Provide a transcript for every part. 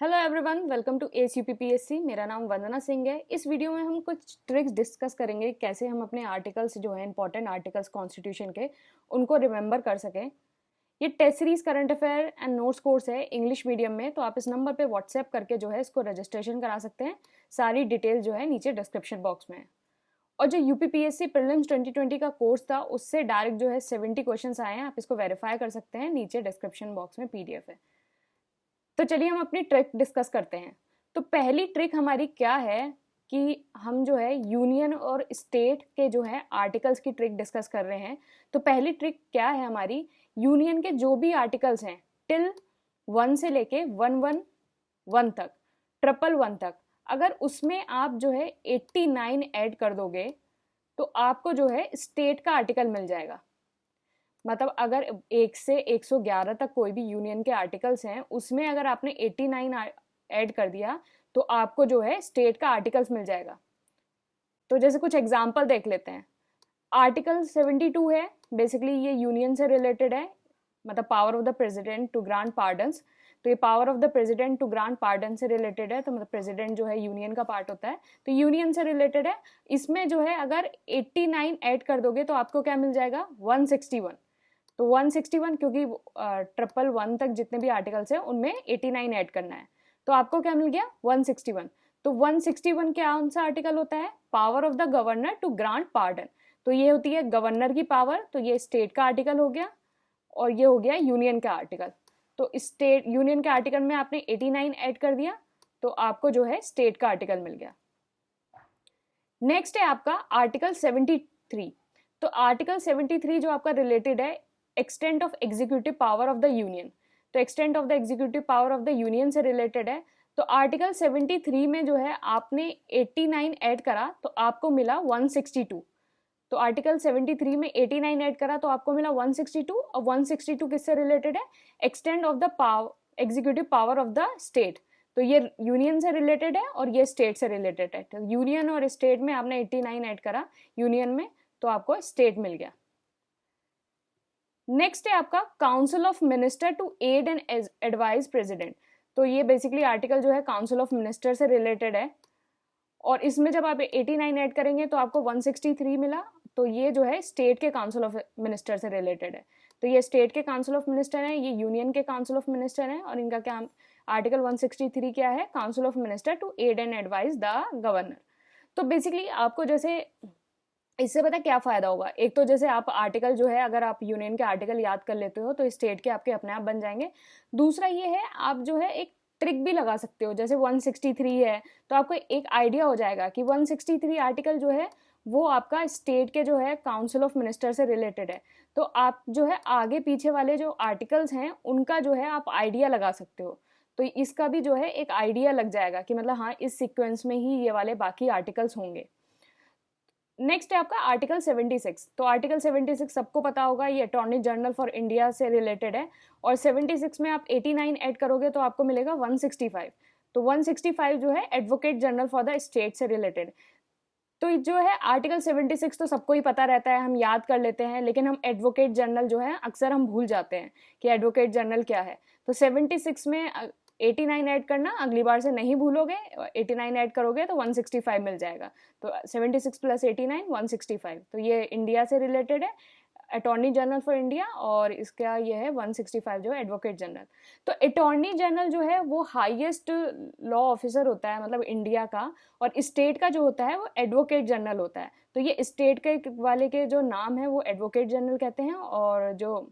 Hello everyone, welcome to ACUPPSC। मेरा नाम वंदना सिंह है। इस वीडियो में हम कुछ ट्रिक्स डिस्कस करेंगे कैसे हम अपने आर्टिकल्स जो है इंपॉर्टेंट आर्टिकल्स कॉन्स्टिट्यूशन के उनको रिमेंबर कर सकें। ये test series current affair and notes course है इंग्लिश मीडियम में, तो आप इस नंबर पे व्हाट्सएप करके जो है इसको रजिस्ट्रेशन करा सकते हैं। सारी डिटेल जो है नीचे डिस्क्रिप्शन बॉक्स में है। और जो UPPSC प्रीलिम्स 2020 का कोर्स था उससे डायरेक्ट जो है 70 क्वेश्चंस आए हैं, आप इसको वेरीफाई कर सकते हैं। नीचे डिस्क्रिप्शन बॉक्स में PDF है। तो चलिए हम अपनी ट्रिक डिस्कस करते हैं। तो पहली ट्रिक हमारी क्या है कि हम जो है यूनियन और स्टेट के जो है आर्टिकल्स की ट्रिक डिस्कस कर रहे हैं। तो पहली ट्रिक क्या है हमारी, यूनियन के जो भी आर्टिकल्स हैं टिल 1 से लेके 111 तक, 111 तक, अगर उसमें आप जो है 89 ऐड कर दोगे तो आपको जो है स्टेट का आर्टिकल मिल जाएगा। मतलब अगर 1 से 111 तक कोई भी यूनियन के आर्टिकल्स हैं, उसमें अगर आपने 89 ऐड कर दिया तो आपको जो है स्टेट का आर्टिकल्स मिल जाएगा। तो जैसे कुछ एग्जांपल देख लेते हैं। आर्टिकल 72 है, बेसिकली ये यूनियन से रिलेटेड है, मतलब power of the president to grant pardons. तो ये power of the president to grant pardon से रिलेटेड है, तो मतलब प्रेसिडेंट जो है यूनियन का पार्ट होता है, तो यूनियन से रिलेटेड है। इसमें जो है अगर 89 ऐड कर दोगे तो आपको क्या मिल जाएगा, 161। तो 161, क्योंकि 111 तक जितने भी आर्टिकल्स हैं उनमें 89 ऐड करना है, तो आपको क्या मिल गया, 161। तो 161 क्या कौन सा आर्टिकल होता है, power of the governor to grant pardon. तो ये होती है गवर्नर की पावर, तो ये स्टेट का आर्टिकल हो गया, और ये हो गया यूनियन का आर्टिकल। तो स्टेट यूनियन के आर्टिकल में आपने 89 ऐड कर दिया तो आपको जो है स्टेट का आर्टिकल मिल गया। नेक्स्ट है आपका आर्टिकल 73। तो आर्टिकल 73 जो आपका रिलेटेड है extent of executive power of the union. तो extent of the executive power of the union से रिलेटेड है। तो आर्टिकल 73 में जो है आपने 89 ऐड करा तो आपको मिला 162। तो आर्टिकल 73 में 89 ऐड करा तो आपको मिला 162, और 162 किससे रिलेटेड है, extent of the power executive power of the state. तो ये यूनियन से रिलेटेड है और ये स्टेट से रिलेटेड है। तो यूनियन और स्टेट में आपने 89 ऐड करा यूनियन में, तो आपको स्टेट मिल गया। नेक्स्ट है आपका council of minister to aid and advise president. तो ये बेसिकली आर्टिकल जो है काउंसिल ऑफ मिनिस्टर से रिलेटेड है, और इसमें जब आप 89 ऐड करेंगे तो आपको 163 मिला। तो ये जो है स्टेट के काउंसिल ऑफ मिनिस्टर से रिलेटेड है। तो ये स्टेट के काउंसिल ऑफ मिनिस्टर है, ये यूनियन के काउंसिल ऑफ मिनिस्टर है, और इनका क्या आर्टिकल 163 क्या है, council of minister to aid and advise the governor. तो बेसिकली आपको जैसे इससे पता क्या फायदा होगा, एक तो जैसे आप आर्टिकल जो है अगर आप यूनियन के आर्टिकल याद कर लेते हो तो स्टेट के आपके अपने आप बन जाएंगे। दूसरा ये है आप जो है एक ट्रिक भी लगा सकते हो, जैसे 163 है तो आपको एक आइडिया हो जाएगा कि 163 आर्टिकल जो है वो आपका स्टेट के जो है काउंसिल ऑफ मिनिस्टर से रिलेटेड है। तो आप जो है आगे पीछे वाले जो आर्टिकल्स हैं उनका जो है आप आइडिया लगा सकते हो। तो इसका भी जो है एक आइडिया लग जाएगा कि मतलब हाँ इस सीक्वेंस में ही ये वाले बाकी आर्टिकल्स होंगे। नेक्स्ट है आपका आर्टिकल 76। तो आर्टिकल 76 सबको पता होगा, ये अटॉर्नी जनरल फॉर इंडिया से रिलेटेड है, और 76 में आप 89 ऐड करोगे तो आपको मिलेगा 165। तो 165 जो है advocate general for the state से रिलेटेड। तो जो है आर्टिकल 76 तो सबको ही पता रहता है, हम याद कर लेते हैं, लेकिन हम एडवोकेट जनरल जो है अक्सर हम भूल जाते हैं कि एडवोकेट जनरल क्या है। तो 76 में 89 ऐड करना, अगली बार से नहीं भूलोगे, 89 ऐड करोगे तो 165 मिल जाएगा। तो 76 प्लस 89 165। तो ये इंडिया से रिलेटेड है, अटॉर्नी जनरल फॉर इंडिया, और इसका ये है 165 जो है एडवोकेट जनरल। तो अटॉर्नी जनरल जो है वो हाईएस्ट लॉ ऑफिसर होता है मतलब इंडिया का, और स्टेट का जो होता है वो एडवोकेट जनरल होता है। तो ये स्टेट के वाले के जो नाम है वो एडवोकेट जनरल कहते हैं, और जो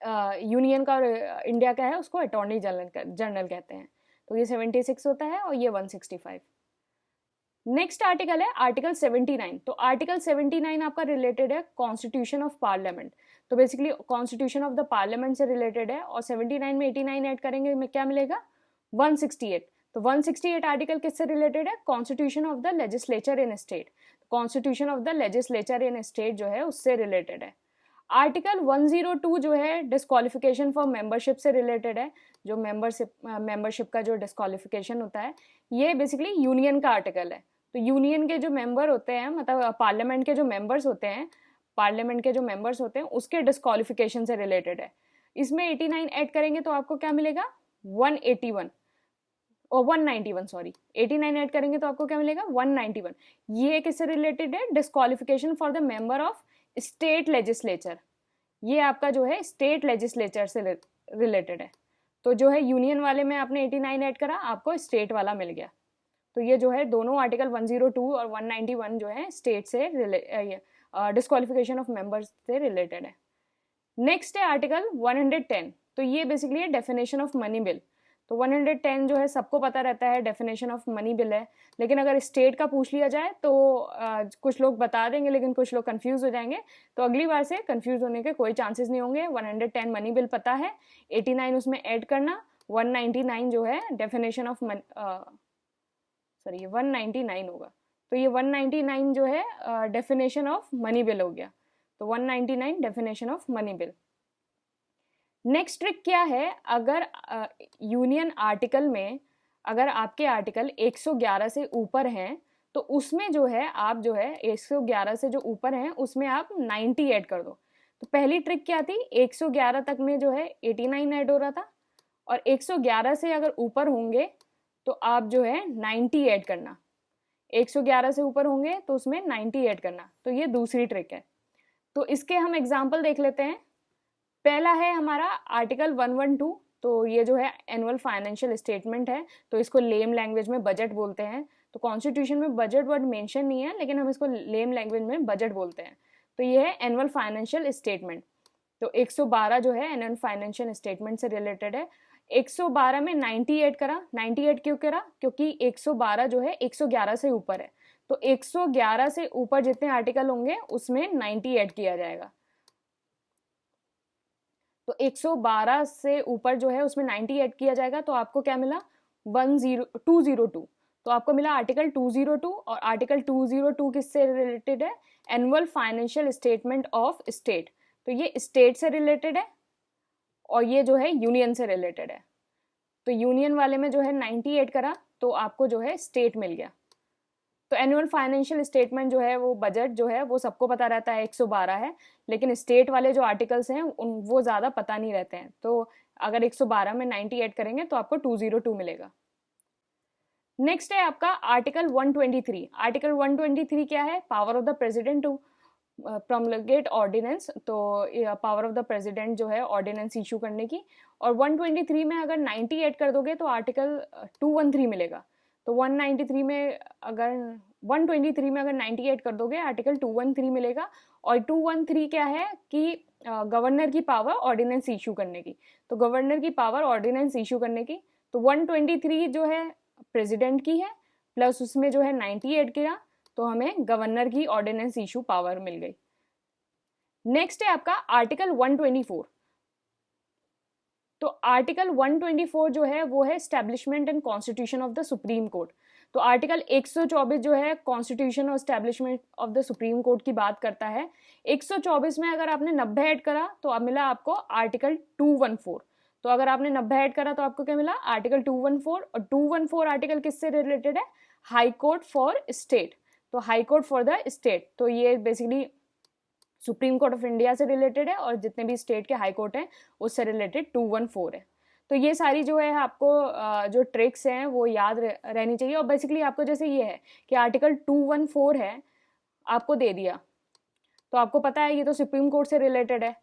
यूनियन का और इंडिया का है उसको अटॉर्नी जनरल कहते हैं। तो ये 76 होता है और ये 165। नेक्स्ट आर्टिकल है आर्टिकल 79। तो आर्टिकल 79 आपका रिलेटेड है कॉन्स्टिट्यूशन ऑफ पार्लियामेंट। तो basically constitution of the parliament से रिलेटेड है, और 79 में 89 ऐड करेंगे में क्या मिलेगा, 168। तो 168 आर्टिकल किससे रिलेटेड है, constitution of the legislature in state. Constitution of the legislature in state जो है उससे रिलेटेड है। आर्टिकल 102 जो है डिस्क्वालिफिकेशन फॉर मेंबरशिप से रिलेटेड है। जो मेंबरशिप का जो डिस्क्वालिफिकेशन होता है ये बेसिकली यूनियन का आर्टिकल है। तो यूनियन के जो मेंबर होते हैं, मतलब पार्लियामेंट के जो मेंबर्स होते हैं उसके डिस्क्वालिफिकेशन से रिलेटेड है। इसमें 89 ऐड करेंगे तो आपको क्या मिलेगा, 181। और 191 सॉरी 89 ऐड करेंगे तो आपको क्या मिलेगा 191। ये किससे रिलेटेड है, disqualification for the member of state legislature. ये आपका जो है स्टेट लेजिस्लेचर से रिलेटेड है। तो जो है यूनियन वाले में आपने 89 ऐड करा, आपको स्टेट वाला मिल गया। तो ये जो है दोनों आर्टिकल 102 और 191 जो है स्टेट से डिस्क्वालिफिकेशन ऑफ मेंबर्स से रिलेटेड है। नेक्स्ट है आर्टिकल 110। तो ये बेसिकली है डेफिनेशन ऑफ मनी बिल। तो 110 जो है सबको पता रहता है डेफिनेशन ऑफ मनी बिल है, लेकिन अगर स्टेट का पूछ लिया जाए तो कुछ लोग बता देंगे लेकिन कुछ लोग कंफ्यूज हो जाएंगे। तो अगली बार से कंफ्यूज होने के कोई चांसेस नहीं होंगे। 110 मनी बिल पता है, 89 उसमें ऐड करना, 199 जो है डेफिनेशन ऑफ सॉरी ये 199 होगा। तो ये 199 जो है डेफिनेशन ऑफ मनी बिल हो गया। तो 199 definition of money bill. Next trick क्या है, अगर यूनियन आर्टिकल में अगर आपके आर्टिकल 111 से ऊपर हैं तो उसमें जो है आप जो है 111 से जो ऊपर हैं उसमें आप 90 ऐड कर दो। तो पहली ट्रिक क्या थी, 111 तक में जो है 89 ऐड हो रहा था, और 111 से अगर ऊपर होंगे तो आप जो है 90 ऐड करना। 111 से ऊपर होंगे तो उसमें 90 ऐड करना। तो ये दूसरी ट्रिक है। तो इसके हम एग्जाम्पल देख लेते हैं। पहला है हमारा आर्टिकल 112। तो ये जो है एनुअल फाइनेंशियल स्टेटमेंट है, तो इसको लेम लैंग्वेज में बजट बोलते हैं। तो कॉन्स्टिट्यूशन में बजट वर्ड मेंशन नहीं है, लेकिन हम इसको लेम लैंग्वेज में बजट बोलते हैं। तो ये है एनुअल फाइनेंशियल स्टेटमेंट। तो 112 जो है एनुअल फाइनेंशियल स्टेटमेंट से रिलेटेड है। 112 में 90 ऐड करा। 90 ऐड क्यों करा, क्योंकि 112 जो है 111 से ऊपर है। तो 111 से ऊपर जितने आर्टिकल होंगे उसमें 90 ऐड किया जाएगा। तो 112 से ऊपर जो है उसमें 90 ऐड किया जाएगा। तो आपको क्या मिला 202। तो आपको मिला आर्टिकल 202। और आर्टिकल 202 किससे रिलेटेड है, annual financial statement of state. तो ये स्टेट से रिलेटेड है और ये जो है यूनियन से रिलेटेड है। तो यूनियन वाले में जो है 90 ऐड करा तो आपको जो है स्टेट मिल गया। तो एनुअल फाइनेंशियल स्टेटमेंट जो है वो बजट जो है वो सबको पता रहता है 112 है, लेकिन स्टेट वाले जो आर्टिकल्स हैं वो ज़्यादा पता नहीं रहते हैं। तो अगर 112 में 90 ऐड करेंगे तो आपको 202 मिलेगा। नेक्स्ट है आपका आर्टिकल 123। आर्टिकल 123 क्या है, power of the president to promulgate ordinance. तो पावर ऑफ द प्रेसिडेंट जो है ऑर्डिनेंस इशू करने की। और 123 में अगर 90 ऐड कर दोगे तो आर्टिकल 213 मिलेगा। तो 193 में अगर 123 में अगर 90 ऐड कर दोगे आर्टिकल 213 मिलेगा। और 213 क्या है कि गवर्नर की पावर ऑर्डिनेंस इशू करने की। तो गवर्नर की पावर ऑर्डिनेंस इशू करने की। तो 123 जो है प्रेसिडेंट की है, प्लस उसमें जो है 90 ऐड किया तो हमें गवर्नर की ऑर्डिनेंस इशू पावर मिल गई। नेक्स्ट है आपका आर्टिकल 124। तो आर्टिकल 124 जो है वो है establishment and constitution of the supreme court. तो आर्टिकल 124 जो है कॉन्स्टिट्यूशन और establishment of the supreme court की बात करता है। 124 में अगर आपने 90 ऐड करा तो अब मिला आपको आर्टिकल 214। तो अगर आपने 90 ऐड करा तो आपको क्या मिला आर्टिकल 214। और 214 आर्टिकल किससे रिलेटेड है, हाई कोर्ट फॉर स्टेट। तो high court for the state, तो ये basically supreme court of India से रिलेटेड है और जितने भी स्टेट के हाई कोर्ट हैं उससे रिलेटेड 214 है। तो ये सारी जो है आपको जो ट्रिक्स हैं वो याद रहनी चाहिए। और बेसिकली आपको जैसे ये है कि आर्टिकल 214 है आपको दे दिया, तो आपको पता है ये तो सुप्रीम कोर्ट से रिलेटेड है।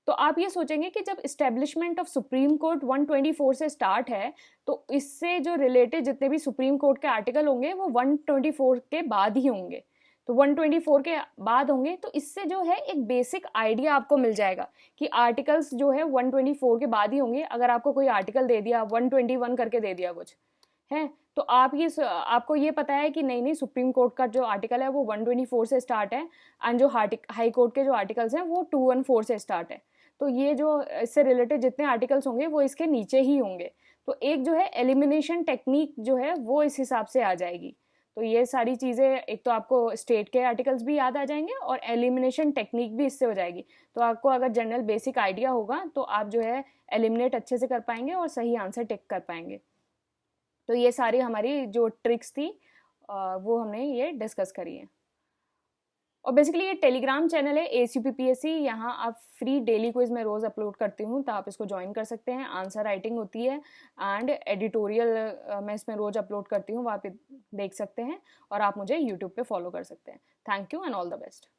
तो आप ये सोचेंगे कि जब इस्टेब्लिशमेंट ऑफ सुप्रीम कोर्ट 124 से स्टार्ट है तो इससे जो रिलेटेड जितने भी सुप्रीम कोर्ट के आर्टिकल होंगे वो 124 के बाद ही होंगे। तो 124 के बाद होंगे, तो इससे जो है एक बेसिक आइडिया आपको मिल जाएगा कि आर्टिकल्स जो है 124 के बाद ही होंगे। अगर आपको कोई आर्टिकल दे दिया 121 करके दे दिया कुछ है, तो आपको ये पता है कि नहीं सुप्रीम कोर्ट का जो आर्टिकल है वो 124 से स्टार्ट है एंड जो हाई कोर्ट के जो आर्टिकल्स हैं वो 214 से स्टार्ट है। तो ये जो इससे रिलेटेड जितने आर्टिकल्स होंगे वो इसके नीचे ही होंगे। तो एक जो है एलिमिनेशन टेक्निक जो है वो इस हिसाब से आ जाएगी। तो ये सारी चीज़ें एक तो आपको स्टेट के आर्टिकल्स भी याद आ जाएंगे और एलिमिनेशन टेक्निक भी इससे हो जाएगी। तो आपको अगर जनरल बेसिक आइडिया होगा तो आप जो है एलिमिनेट अच्छे से कर पाएंगे और सही आंसर टिक कर पाएंगे। तो ये सारी हमारी जो ट्रिक्स थी वो हमने ये डिस्कस करी है। और बेसिकली ये टेलीग्राम चैनल है ACPPSC, यहाँ आप फ्री डेली क्विज मैं रोज़ अपलोड करती हूँ, तो आप इसको ज्वाइन कर सकते हैं। आंसर राइटिंग होती है एंड एडिटोरियल मैं इसमें रोज़ अपलोड करती हूँ, वहाँ पे देख सकते हैं, और आप मुझे यूट्यूब पे फॉलो कर सकते हैं। Thank you and all the best.